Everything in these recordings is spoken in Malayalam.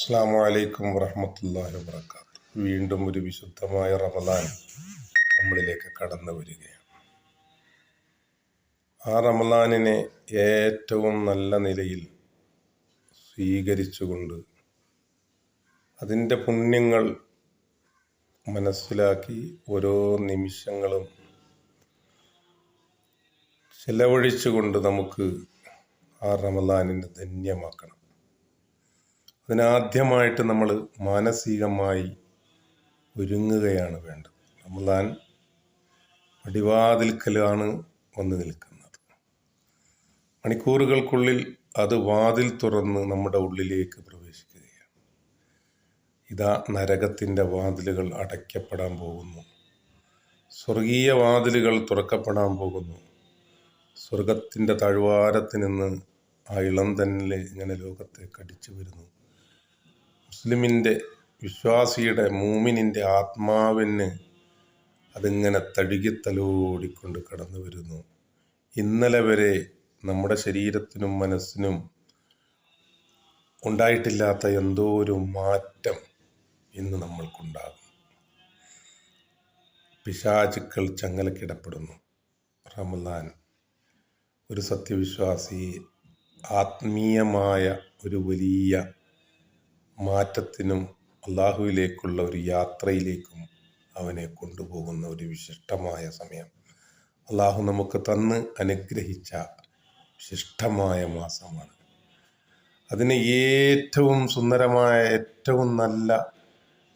അസ്സലാമു അലൈക്കും വറഹ്മത്തുള്ളാഹി വബറകാതുഹു. വീണ്ടും ഒരു വിശുദ്ധമായ റമദാൻ നമ്മളിലേക്ക് കടന്നു വരികയാണ്. ആ റമദാനിനെ ഏറ്റവും നല്ല നിലയിൽ സ്വീകരിച്ചുകൊണ്ട് അതിൻ്റെ പുണ്യങ്ങൾ മനസ്സിലാക്കി ഓരോ നിമിഷങ്ങളും ചെലവഴിച്ചുകൊണ്ട് നമുക്ക് ആ റമദാനിനെ ധന്യമാക്കണം. അതിനാദ്യമായിട്ട് നമ്മൾ മാനസികമായി ഒരുങ്ങുകയാണ് വേണ്ടത്. റമദാൻ പടിവാതിൽക്കലാണ് വന്നു നിൽക്കുന്നത്. മണിക്കൂറുകൾക്കുള്ളിൽ അത് വാതിൽ തുറന്ന് നമ്മുടെ ഉള്ളിലേക്ക് പ്രവേശിക്കുകയാണ്. ഇതാ നരകത്തിൻ്റെ വാതിലുകൾ അടയ്ക്കപ്പെടാൻ പോകുന്നു. സ്വർഗീയ വാതിലുകൾ തുറക്കപ്പെടാൻ പോകുന്നു. സ്വർഗത്തിൻ്റെ താഴ്വാരത്തിൽ നിന്ന് ആ ഇളം തന്നെ ഇങ്ങനെ ലോകത്തേക്ക് അടിച്ചു വരുന്നു. മുസ്ലിമിൻ്റെ വിശ്വാസിയുടെ മൂമിനിൻ്റെ ആത്മാവിന് അതിങ്ങനെ തഴുകിത്തലോടിക്കൊണ്ട് കടന്നു വരുന്നു. ഇന്നലെ വരെ നമ്മുടെ ശരീരത്തിനും മനസ്സിനും ഉണ്ടായിട്ടില്ലാത്ത എന്തോ ഒരു മാറ്റം ഇന്ന് നമ്മൾക്കുണ്ടാകും. പിശാചുക്കൾ ചങ്ങലക്കിടപ്പെടുന്നു. റമദാൻ ഒരു സത്യവിശ്വാസി ആത്മീയമായ ഒരു വലിയ മാറ്റത്തിനും അള്ളാഹുവിലേക്കുള്ള ഒരു യാത്രയിലേക്കും അവനെ കൊണ്ടുപോകുന്ന ഒരു വിശിഷ്ടമായ സമയം. അള്ളാഹു നമുക്ക് തന്ന് അനുഗ്രഹിച്ച വിശിഷ്ടമായ മാസമാണ്. അതിന് ഏറ്റവും സുന്ദരമായ ഏറ്റവും നല്ല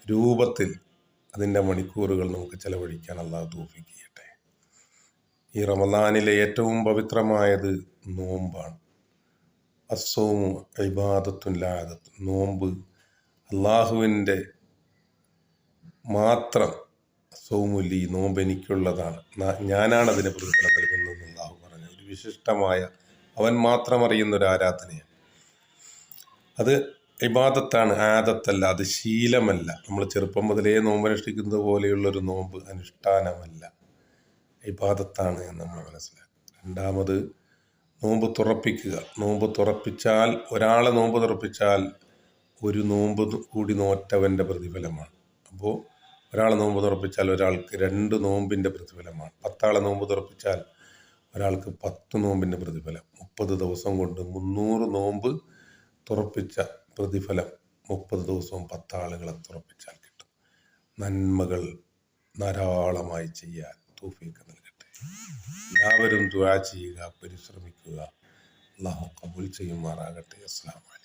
രൂപത്തിൽ അതിൻ്റെ മണിക്കൂറുകൾ നമുക്ക് ചെലവഴിക്കാൻ അള്ളാഹു തൗഫീഖ് ചെയ്യട്ടെ. ഈ റമദാനിലെ ഏറ്റവും പവിത്രമായത് നോമ്പാണ്. അസ്സൗമു ഇബാദത്തുൻ ലാ ഇബാദത്ത്. നോമ്പ് അള്ളാഹുവിൻ്റെ മാത്രം. സൗമുലി, നോമ്പ് എനിക്കുള്ളതാണ്, ഞാനാണ് അതിന് പ്രതിഫലം നൽകുന്നതെന്ന് അള്ളാഹു പറഞ്ഞ ഒരു വിശിഷ്ടമായ, അവൻ മാത്രം അറിയുന്ന ഒരു ആരാധനയാണ്. അത് ഇബാദത്താണ്, ആദത്തല്ല, അത് ശീലമല്ല. നമ്മൾ ചെറുപ്പം മുതലേ നോമ്പനുഷ്ഠിക്കുന്നത് പോലെയുള്ളൊരു നോമ്പ് അനുഷ്ഠാനമല്ല, ഇബാദത്താണ് എന്ന് നമ്മൾ മനസ്സിലാക്കുക. രണ്ടാമത് നോമ്പ് തുറപ്പിക്കുക. നോമ്പ് തുറപ്പിച്ചാൽ, ഒരാളെ നോമ്പ് തുറപ്പിച്ചാൽ ഒരു നോമ്പ് കൂടി നോറ്റവൻ്റെ പ്രതിഫലമാണ്. അപ്പോൾ ഒരാളെ നോമ്പ് തുറപ്പിച്ചാൽ ഒരാൾക്ക് 2 നോമ്പിൻ്റെ പ്രതിഫലമാണ്. 10 ആളെ നോമ്പ് തുറപ്പിച്ചാൽ ഒരാൾക്ക് 10 നോമ്പിൻ്റെ പ്രതിഫലം. 30 ദിവസം കൊണ്ട് 300 നോമ്പ് തുറപ്പിച്ച പ്രതിഫലം 30 ദിവസവും 10 ആളുകളെ തുറപ്പിച്ചാൽ കിട്ടും. നന്മകൾ ധാരാളമായി ചെയ്യാൻ തൗഫീഖ് നൽകട്ടെ. എല്ലാവരും ദുആ ചെയ്യുക, പരിശ്രമിക്കുക. അല്ലാഹു ഖബൂൽ ചെയ്യുമാറാകട്ടെ. അസ്സലാമു അലൈക്കും.